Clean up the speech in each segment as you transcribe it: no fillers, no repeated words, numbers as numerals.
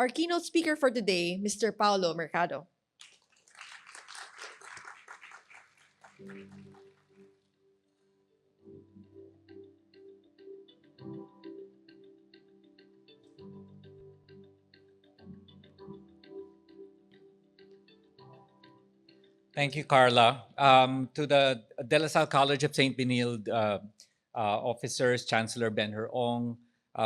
our keynote speaker for today, Mr. Paolo Mercado. Thank you, Carla. To the De La Salle College of St. Benilde officers, Chancellor Ben Ong,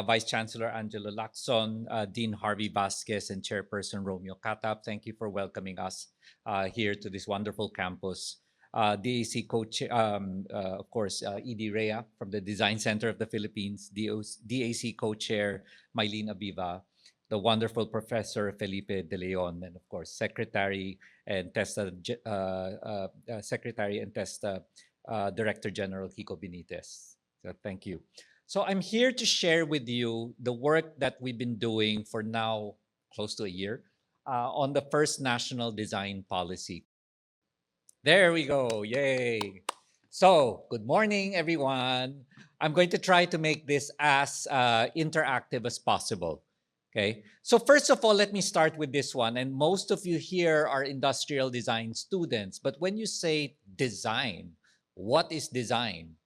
Vice Chancellor Angelo Lacson, Dean Harvey Vasquez, and Chairperson Romeo Katap, thank you for welcoming us here to this wonderful campus. DAC coach, of course, Edie Rea from the Design Center of the Philippines, DAC co-chair Mylene Abiva, the wonderful Professor Felipe De Leon, and of course, Secretary and Testa Director General Kiko Benitez. So thank you. So I'm here to share with you the work that we've been doing for now close to a year on the first national design policy. There we go. Yay. So, good morning, everyone. I'm going to try to make this as interactive as possible. Okay. So, first of all, let me start with this one. And most of you here are industrial design students. But when you say design, what is design?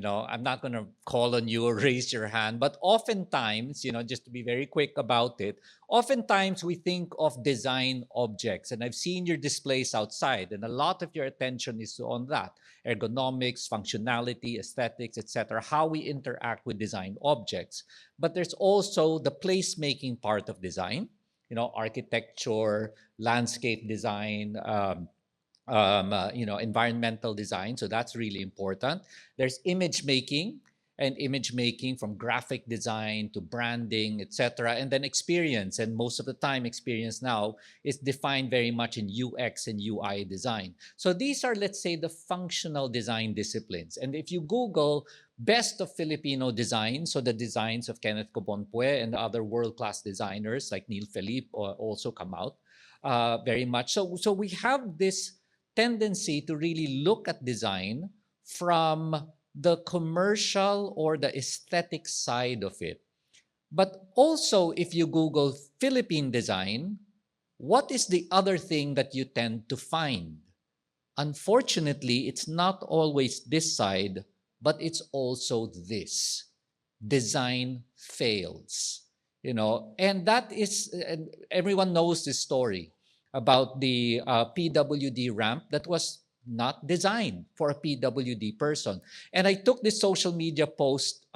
I'm not going to call on you or raise your hand, but oftentimes, just to be very quick about it, oftentimes we think of design objects, and I've seen your displays outside, and a lot of your attention is on that: ergonomics, functionality, aesthetics, etc., how we interact with design objects. But there's also the placemaking part of design, architecture, landscape design, environmental design. So that's really important. There's image making, and image making from graphic design to branding, etc. And then experience. And most of the time, experience now is defined very much in UX and UI design. So these are, let's say, the functional design disciplines. And if you Google best of Filipino design, so the designs of Kenneth Cobonpue and other world-class designers like Neil Felipe also come out very much. So we have this tendency to really look at design from the commercial or the aesthetic side of it. But also, if you Google Philippine design, what is the other thing that you tend to find? Unfortunately, it's not always this side, but it's also this. Design fails. And that is, and everyone knows this story about the PWD ramp that was not designed for a PWD person. And I took this social media post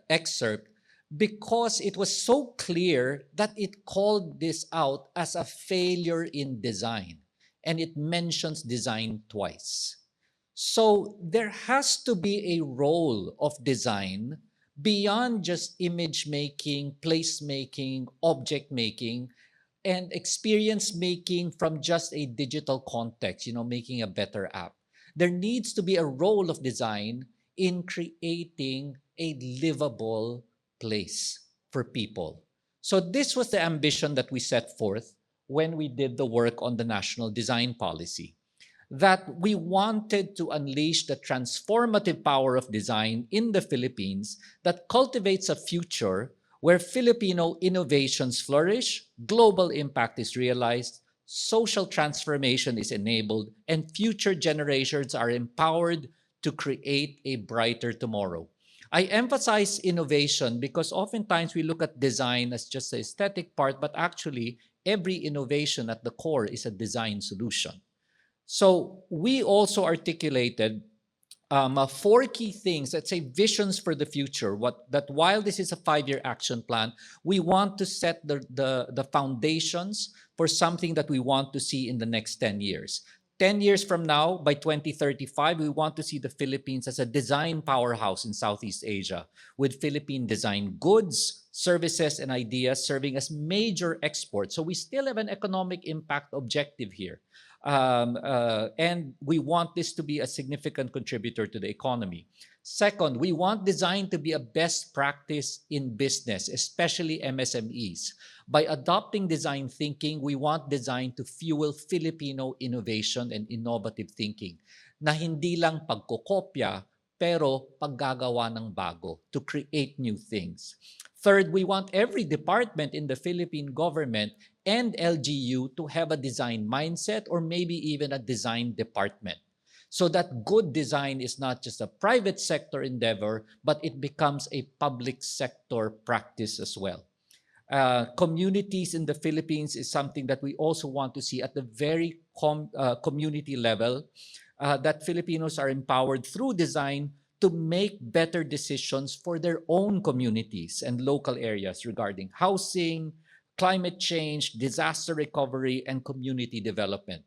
excerpt because it was so clear that it called this out as a failure in design. And it mentions design twice. So there has to be a role of design beyond just image making, place making, object making, and experience making from just a digital context, making a better app. There needs to be a role of design in creating a livable place for people. So this was the ambition that we set forth when we did the work on the national design policy, that we wanted to unleash the transformative power of design in the Philippines that cultivates a future where Filipino innovations flourish, global impact is realized, social transformation is enabled, and future generations are empowered to create a brighter tomorrow. I emphasize innovation because oftentimes we look at design as just the aesthetic part, but actually every innovation at the core is a design solution. So we also articulated four key things, let's say visions for the future, that while this is a 5-year action plan, we want to set the foundations for something that we want to see in the next 10 years. 10 years from now, by 2035, we want to see the Philippines as a design powerhouse in Southeast Asia, with Philippine design goods, services, and ideas serving as major exports. So we still have an economic impact objective here. And we want this to be a significant contributor to the economy. Second, we want design to be a best practice in business, especially MSMEs. By adopting design thinking, we want design to fuel Filipino innovation and innovative thinking, na hindi lang pagkokopya, pero paggagawa ng bago, to create new things. Third, we want every department in the Philippine government and LGU to have a design mindset or maybe even a design department. So that good design is not just a private sector endeavor, but it becomes a public sector practice as well. Communities in the Philippines is something that we also want to see at the very community level, that Filipinos are empowered through design to make better decisions for their own communities and local areas regarding housing, climate change, disaster recovery, and community development.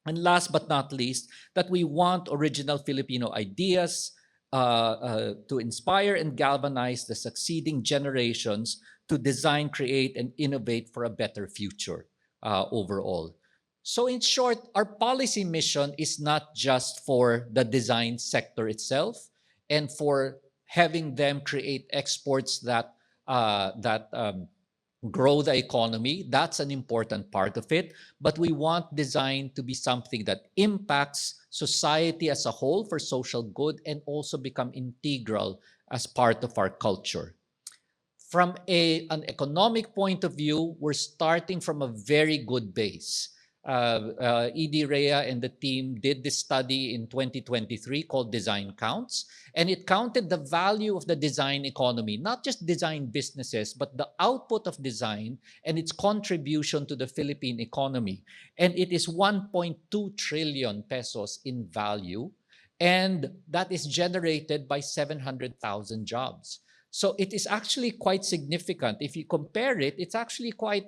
And last but not least, that we want original Filipino ideas to inspire and galvanize the succeeding generations to design, create, and innovate for a better future overall. So, in short, our policy mission is not just for the design sector itself and for having them create exports that grow the economy. That's an important part of it. But we want design to be something that impacts society as a whole for social good and also become integral as part of our culture. From an economic point of view, we're starting from a very good base. Edie Rea and the team did this study in 2023 called Design Counts, and it counted the value of the design economy, not just design businesses, but the output of design and its contribution to the Philippine economy. And it is 1.2 trillion pesos in value, and that is generated by 700,000 jobs. So it is actually quite significant. If you compare it, it's actually quite,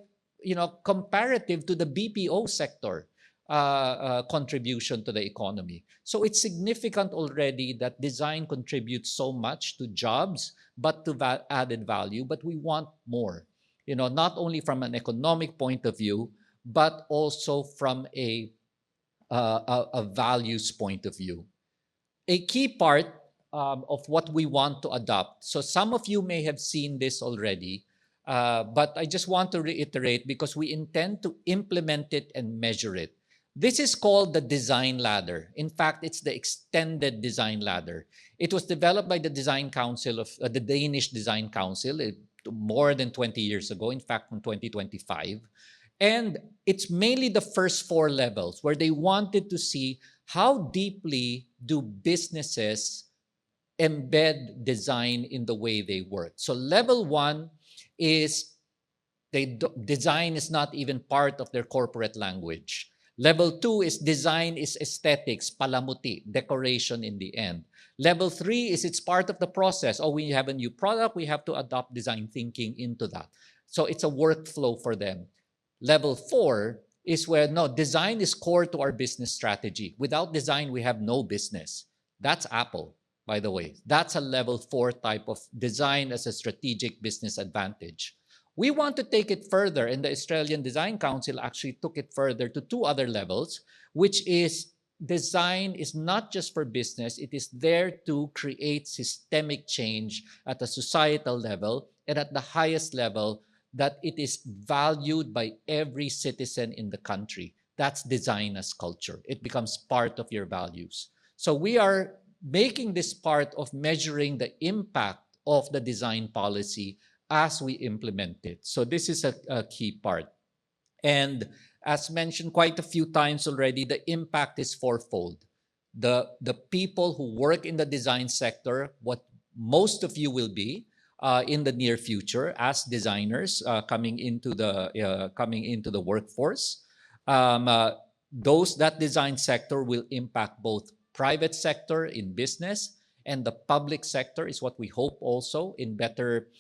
comparative to the BPO sector contribution to the economy. So it's significant already that design contributes so much to jobs, but to added value. But we want more, not only from an economic point of view, but also from a values point of view. A key part of what we want to adopt. So some of you may have seen this already, but I just want to reiterate because we intend to implement it and measure it. This is called the design ladder. In fact, it's the extended design ladder. It was developed by the Design Council of the Danish Design Council more than 20 years ago, in fact, in 2025. And it's mainly the first four levels where they wanted to see how deeply do businesses embed design in the way they work. So level one is design is not even part of their corporate language. Level two is design is aesthetics, palamuti, decoration in the end. Level three is it's part of the process. Oh, we have a new product, we have to adopt design thinking into that. So it's a workflow for them. Level four is where no, design is core to our business strategy. Without design, we have no business. That's Apple, by the way. That's a level four type of design as a strategic business advantage. We want to take it further, and the Australian Design Council actually took it further to two other levels, which is design is not just for business, it is there to create systemic change at a societal level and at the highest level that it is valued by every citizen in the country. That's design as culture. It becomes part of your values. So we are making this part of measuring the impact of the design policy as we implement it. So this is a key part. And as mentioned quite a few times already, the impact is fourfold. The people who work in the design sector, what most of you will be in the near future as designers coming into the workforce, that design sector will impact both private sector in business and the public sector is what we hope also in better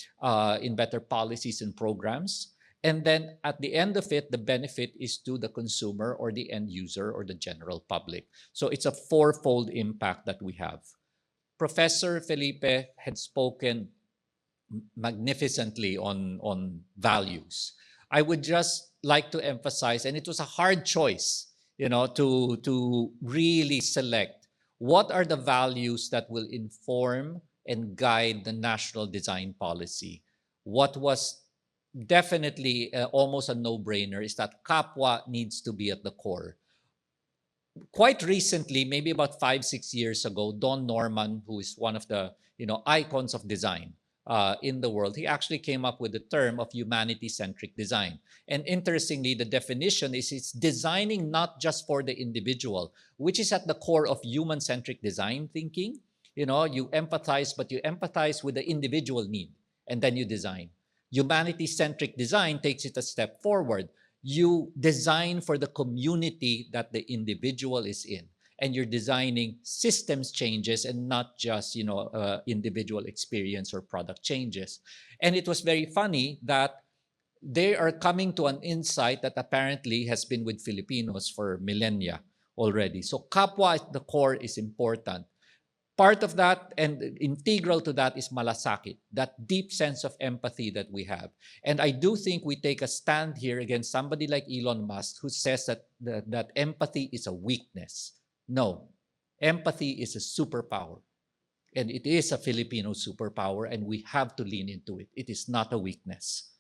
policies and programs. And then at the end of it, the benefit is to the consumer or the end user or the general public. So it's a fourfold impact that we have. Professor Felipe had spoken magnificently on values. I would just like to emphasize, and it was a hard choice, to really select what are the values that will inform and guide the national design policy. What was definitely almost a no-brainer is that kapwa needs to be at the core. Quite recently, maybe about 5-6 years ago, Don Norman, who is one of the icons of design, in the world, he actually came up with the term of humanity-centric design. And interestingly, the definition is it's designing not just for the individual, which is at the core of human-centric design thinking. You know, you empathize, but you empathize with the individual need, and then you design. Humanity-centric design takes it a step forward. You design for the community that the individual is in, and you're designing systems changes and not just individual experience or product changes. And it was very funny that they are coming to an insight that apparently has been with Filipinos for millennia already. So kapwa at the core is important. Part of that and integral to that is malasakit, that deep sense of empathy that we have. And I do think we take a stand here against somebody like Elon Musk who says that empathy is a weakness. No, empathy is a superpower. And it is a Filipino superpower, and we have to lean into it. It is not a weakness.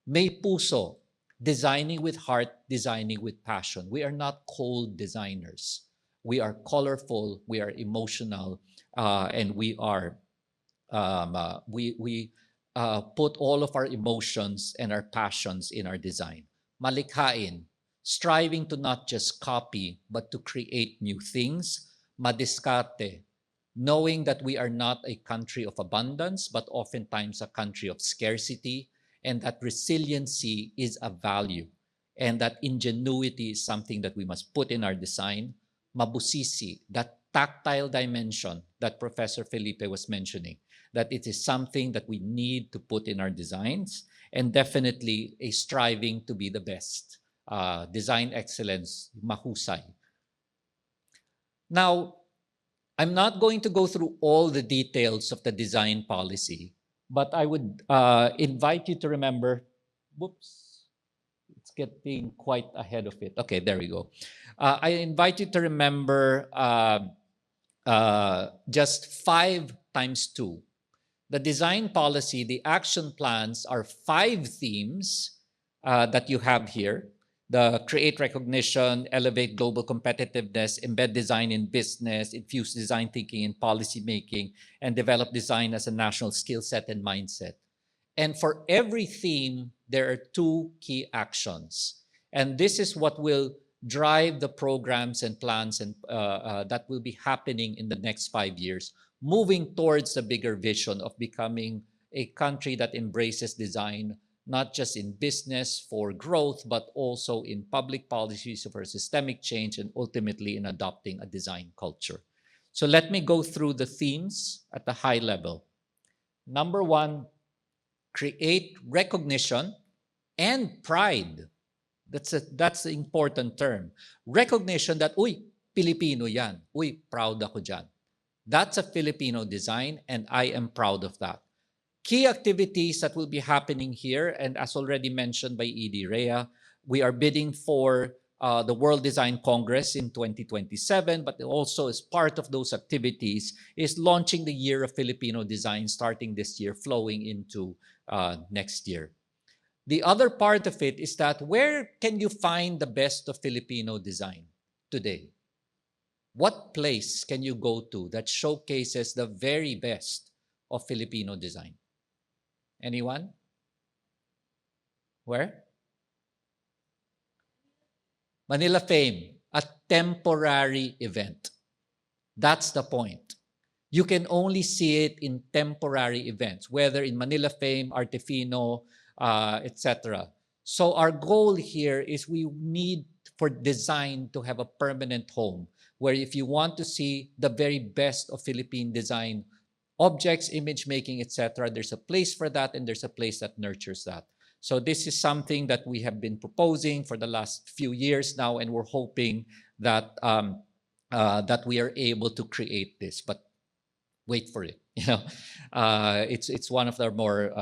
May puso, designing with heart, designing with passion. We are not cold designers. We are colorful, we are emotional, and we are we put all of our emotions and our passions in our design. Malikhain, striving to not just copy but to create new things. Madiskarte, knowing that we are not a country of abundance but oftentimes a country of scarcity, and that resiliency is a value, and that ingenuity is something that we must put in our design. Mabusisi, that tactile dimension that Professor Felipe was mentioning, that it is something that we need to put in our designs, and definitely a striving to be the best. Design excellence, mahusay. Now, I'm not going to go through all the details of the design policy, but I would invite you to remember, whoops, it's getting quite ahead of it. Okay, there we go. I invite you to remember just 5 times 2. The design policy, the action plans are 5 themes that you have here. The create recognition, elevate global competitiveness, embed design in business, infuse design thinking in policy making, and develop design as a national skill set and mindset. And for every theme, there are 2 key actions. And this is what will drive the programs and plans and that will be happening in the next 5 years, moving towards the bigger vision of becoming a country that embraces design, not just in business for growth, but also in public policies for systemic change and ultimately in adopting a design culture. So let me go through the themes at the high level. Number 1, create recognition and pride. That's the important term. Recognition that, uy, Filipino yan. Uy, proud ako dyan. That's a Filipino design, and I am proud of that. Key activities that will be happening here, and as already mentioned by Edie Rea, we are bidding for the World Design Congress in 2027, but also as part of those activities is launching the Year of Filipino Design starting this year, flowing into next year. The other part of it is that where can you find the best of Filipino design today? What place can you go to that showcases the very best of Filipino design? Anyone? Where? Manila Fame, a temporary event. That's the point. You can only see it in temporary events, whether in Manila Fame, Artefino, etc. So our goal here is we need for design to have a permanent home, where if you want to see the very best of Philippine design, objects, image making, etc., there's a place for that, and there's a place that nurtures that. So this is something that we have been proposing for the last few years now, and we're hoping that that we are able to create this. But wait for it. It's one of the more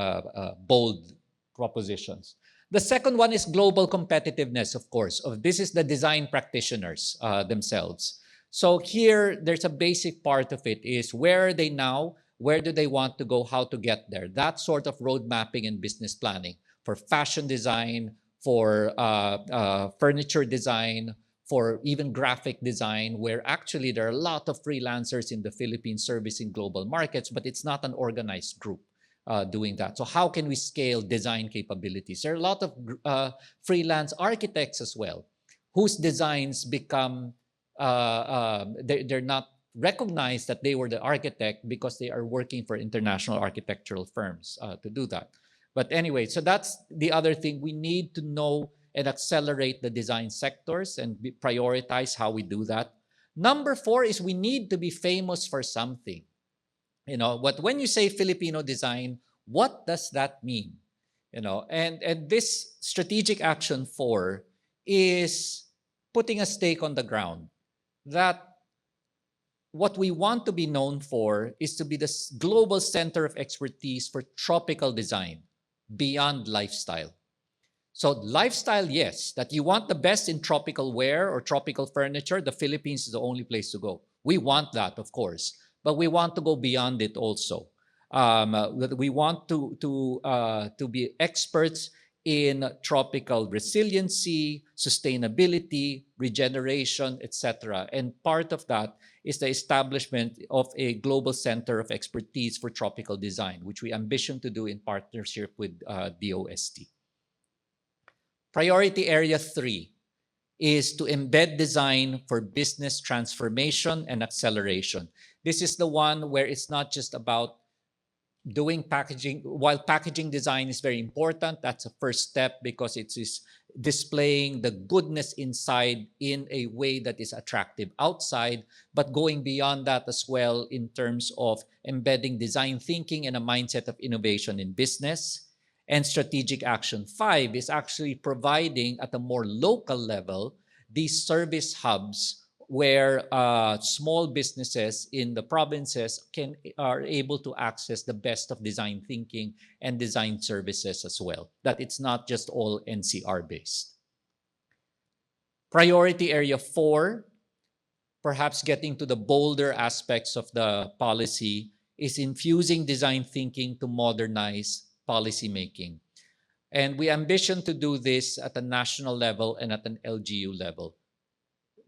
bold propositions. The second one is global competitiveness, of course. This is the design practitioners themselves. So here, there's a basic part of it is where are they now? Where do they want to go? How to get there? That sort of road mapping and business planning for fashion design, for furniture design, for even graphic design, where actually there are a lot of freelancers in the Philippines servicing global markets, but it's not an organized group. doing that. So how can we scale design capabilities? There are a lot of freelance architects as well, whose designs become, they're not recognized that they were the architect because they are working for international architectural firms to do that. But anyway, so that's the other thing. We need to know and accelerate the design sectors and prioritize how we do that. Number 4 is we need to be famous for something. But when you say Filipino design, what does that mean? And this strategic action 4 is putting a stake on the ground that what we want to be known for is to be the global center of expertise for tropical design beyond lifestyle. So lifestyle, yes, that you want the best in tropical wear or tropical furniture, the Philippines is the only place to go. We want that, of course, but we want to go beyond it also. We want to be experts in tropical resiliency, sustainability, regeneration, etc. And part of that is the establishment of a global center of expertise for tropical design, which we ambition to do in partnership with DOST. Priority area 3 is to embed design for business transformation and acceleration. This is the one where it's not just about doing packaging. While packaging design is very important, that's a first step because it is displaying the goodness inside in a way that is attractive outside, but going beyond that as well in terms of embedding design thinking and a mindset of innovation in business. And strategic action 5 is actually providing at a more local level these service hubs where small businesses in the provinces are able to access the best of design thinking and design services as well, that it's not just all NCR based. Priority area 4, perhaps getting to the bolder aspects of the policy, is infusing design thinking to modernize policy making. And we ambition to do this at a national level and at an LGU level.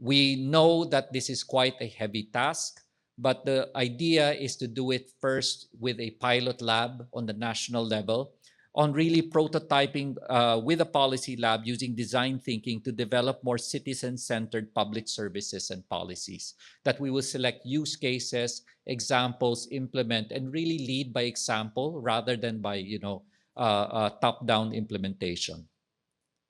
We know that this is quite a heavy task, but the idea is to do it first with a pilot lab on the national level, on really prototyping with a policy lab using design thinking to develop more citizen-centered public services and policies, that we will select use cases, examples, implement, and really lead by example rather than by top-down implementation.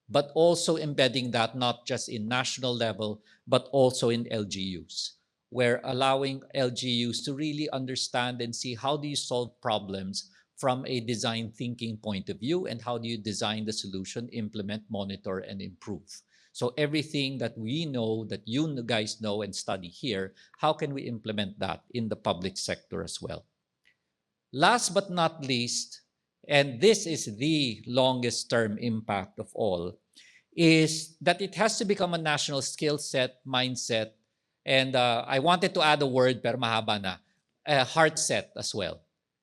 But also embedding that not just in national level, but also in LGUs, where allowing LGUs to really understand and see how do you solve problems from a design thinking point of view, and how do you design the solution, implement, monitor, and improve. So everything that we know, that you guys know and study here, how can we implement that in the public sector as well? Last but not least, and this is the longest term impact of all, is that it has to become a national skill set, mindset, and I wanted to add a word, pero mahaba na, heart set as well.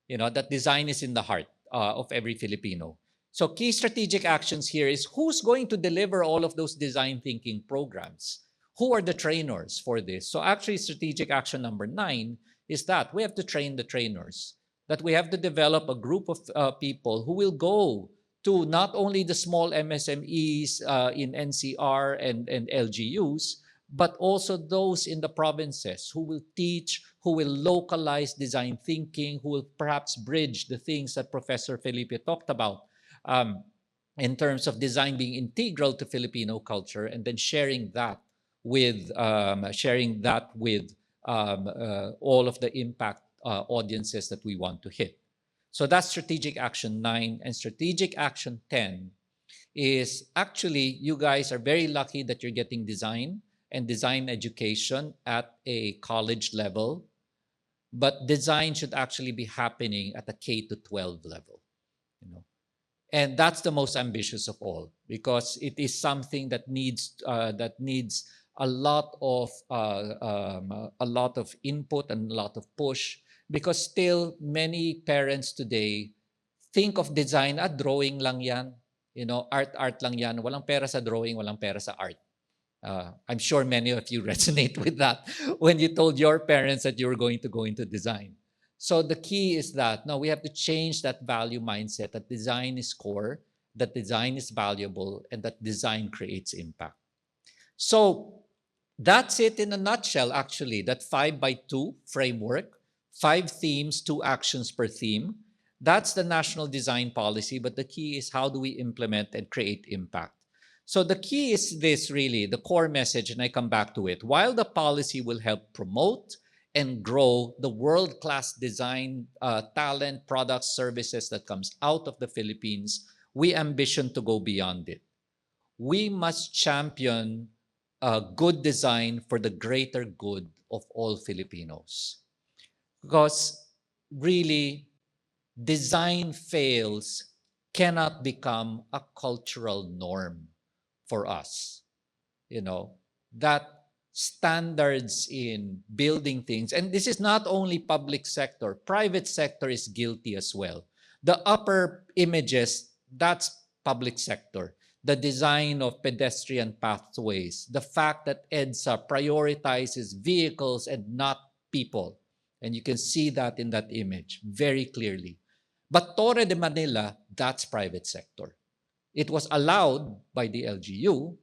That design is in the heart of every Filipino. So key strategic actions here is who's going to deliver all of those design thinking programs? Who are the trainers for this? So actually strategic action number 9 is that we have to train the trainers, that we have to develop a group of people who will go to not only the small MSMEs in NCR and LGUs, but also those in the provinces who will teach, who will localize design thinking, who will perhaps bridge the things that Professor Felipe talked about in terms of design being integral to Filipino culture, and then sharing that with all of the impact audiences that we want to hit. So that's strategic action 9. And strategic action 10 is actually, you guys are very lucky that you're getting design and design education at a college level, but design should actually be happening at a K-12 level. And that's the most ambitious of all, because it is something that needs a lot of input and a lot of push, because still many parents today think of design, drawing lang yan, art lang yan, walang pera sa drawing, walang pera sa art. I'm sure many of you resonate with that when you told your parents that you were going to go into design. So the key is that no, we have to change that value mindset that design is core, that design is valuable, and that design creates impact. So that's it in a nutshell, actually, that 5x2 framework, 5 themes, 2 actions per theme. That's the national design policy, but the key is how do we implement and create impact? So the key is this really, the core message, and I come back to it. While the policy will help promote and grow the world-class design talent, products, services that comes out of the Philippines, we ambition to go beyond it. We must champion good design for the greater good of all Filipinos. Because really, design fails cannot become a cultural norm for us. You know, that standards in building things, and this is not only public sector, private sector is guilty as well. The upper images, that's public sector. The design of pedestrian pathways, the fact that EDSA prioritizes vehicles and not people. And you can see that in that image very clearly. But Torre de Manila, that's private sector. It was allowed by the LGU,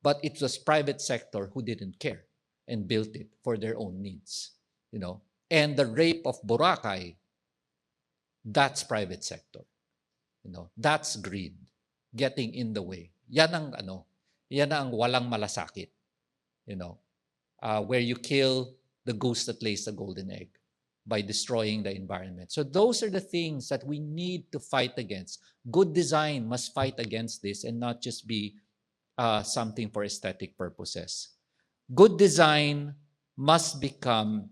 but it was private sector who didn't care and built it for their own needs, you know. And the rape of Boracay, that's private sector, you know. That's greed, getting in the way. Yan ang walang malasakit, you know, where you kill the goose that lays the golden egg by destroying the environment. So those are the things that we need to fight against. Good design must fight against this and not just be something for aesthetic purposes. Good design must become,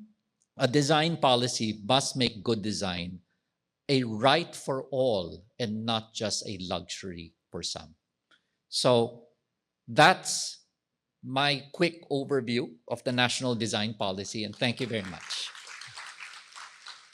a design policy must make good design a right for all and not just a luxury for some. So that's my quick overview of the national design policy, and thank you very much.